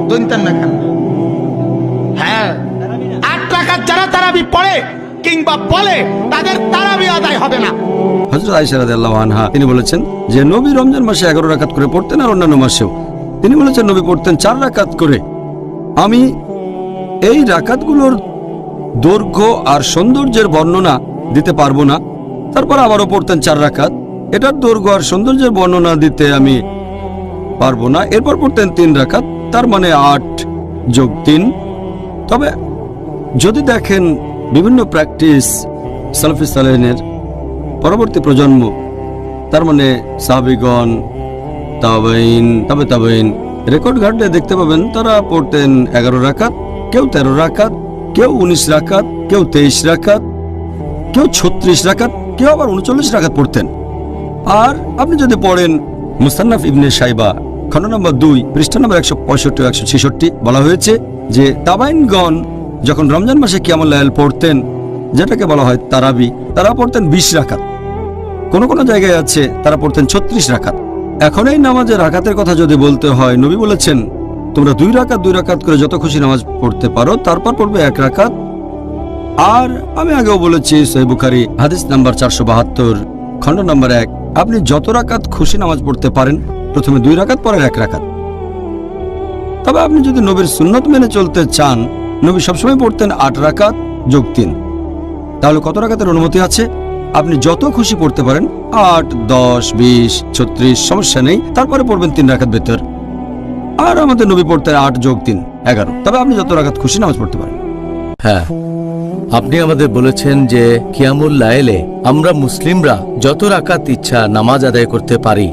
দৈন্তান না কেন? হ্যাঁ, 8 রাকাত যারা তারাবি পড়ে কিংবা বলে তাদের তারাবি আদায় হবে না। হযরত আয়েশা রাদিয়াল্লাহু আনহা তিনি বলেছেন যে নবী রমজান মাসে 11 রাকাত করে পড়তেন আর অন্যান্য মাসেও তিনি বলেছেন নবী পড়তেন 4 রাকাত করে। আমি এই রাকাতগুলোর দৈর্ঘ্য আর সৌন্দর্যের বর্ণনা দিতে পারবো না। তারপর আবারও পড়তেন 4 রাকাত, এটার দৈর্ঘ্য আর সৌন্দর্যের বর্ণনা দিতে আমি পারবো না। এরপর পড়তেন 3 রাকাত, তার মানে 8 যোগ 3। তবে যদি দেখেন বিভিন্ন প্র্যাকটিস সালাফি সালেহিনের পরবর্তী প্রজন্ম, তার মানে সাহাবীগণ, তাবেঈন, তবে তাবেঈন, রেকর্ড ঘাটলে দেখতে পাবেন তারা পড়তেন 11 রাকাত, কেউ 13 রাকাত, কেউ 19 রাকাত, কেউ 23 রাকাত, কেউ 36 রাকাত, কেউ আবার 39 রাকাত পড়তেন। আর আপনি যদি পড়েন মুসান্নাফ ইবনে শাইবা খণ্ড নম্বর 2 পৃষ্ঠা নম্বর 165 ও 166, বলা হয়েছে যে তাবাইনগণ যখন রমজান মাসে কিয়ামুল লাইল পড়তেন, যেটাকে বলা হয় তারাবি, তারা পড়তেন 20 রাকাত। কোন কোন জায়গায় আছে তারা পড়তেন 36 রাকাত। এখন এই নামাজের রাকাতের কথা যদি বলতে হয়, নবী বলেছেন তোমরা 2 রাকাত করে যত খুশি নামাজ পড়তে পারো, তারপর পড়বে 1 রাকাত। আর আমি আগেও বলেছি সহিহ বুখারী হাদিস নাম্বার 472 খণ্ড নম্বর 1, আপনি যত রাকাত খুশি নামাজ পড়তে পারেন, প্রথমে 2 রাকাত পরে 1 রাকাত। তবে আপনি যদি নবীর সুন্নত মেনে চলতে চান, নবী সবসময় পড়তেন 8 রাকাত যোগ 3। তাহলে কত রাকাতের অনুমতি আছে? আপনি যত খুশি পড়তে পারেন, 8, 10, 20, 36, সমস্যা নেই। তারপরে পড়বেন 3 রাকাত বেতর। আর আমাদের নবী পড়তেন 8 যোগ 3 11। তবে আপনি যত রাকাত খুশি নামাজ পড়তে পারেন। হ্যাঁ, আপনি আমাদের বলেছেন যে কিয়ামুল লাইলে আমরা মুসলিমরা যত রাকাত ইচ্ছা নামাজ আদায় করতে পারি,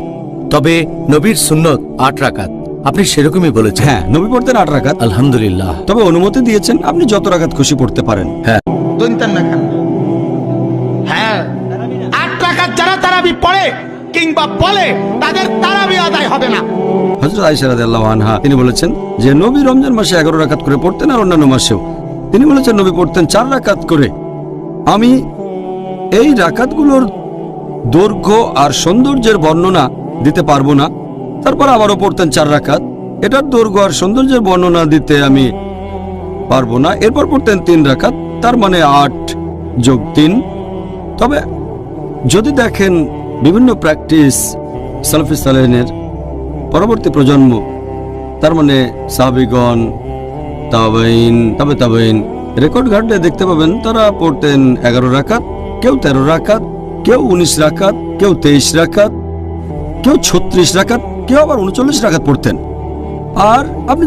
তবে নবীর সুন্নত 8 রাকাত। আপনি সেরকমই বলেছেন। হ্যাঁ, নবী পড়তেন 8 রাকাত, আলহামদুলিল্লাহ। তবে অনুমতি দিয়েছেন আপনি যত রাকাত খুশি পড়তে পারেন। হ্যাঁ, দৈন্তান না কেন? হ্যাঁ, 8 রাকাত যারা তারাবি পড়ে কিংবা বলে তাদের তারাবি আদায় হবে না। হযরত আয়েশা রাদিয়াল্লাহু আনহা তিনি বলেছেন যে নবী রমজান মাসে 11 রাকাত করে পড়তেন আর অন্যান্য মাসেও তিনি বলেছেন নবী পড়তেন 4 রাকাত করে। আমি এই রাকাতগুলোর দৈর্ঘ্য আর সৌন্দর্যের বর্ণনা দিতে পারবো না। তারপর আবারও পড়তেন 4 রাকাত, এটার দৈর্ঘ্য আর সৌন্দর্যের বর্ণনা দিতে আমি পারবো না। এরপর পড়তেন 3 রাকাত, তার মানে 8 যোগ 3। তবে যদি দেখেন বিভিন্ন প্র্যাকটিস সালাফি সালেহিনের পরবর্তী প্রজন্ম, তার মানে সাহাবীগণ, তাবেঈন, তবে তাবেঈন, রেকর্ড ঘাটলে দেখতে পাবেন তারা পড়তেন 11 রাকাত, কেউ 13 রাকাত, কেউ 19 রাকাত, কেউ 23 রাকাত, কেউ 36 রাকাত, কেউ আবার 39 রাকাত পড়তেন। আর আপনি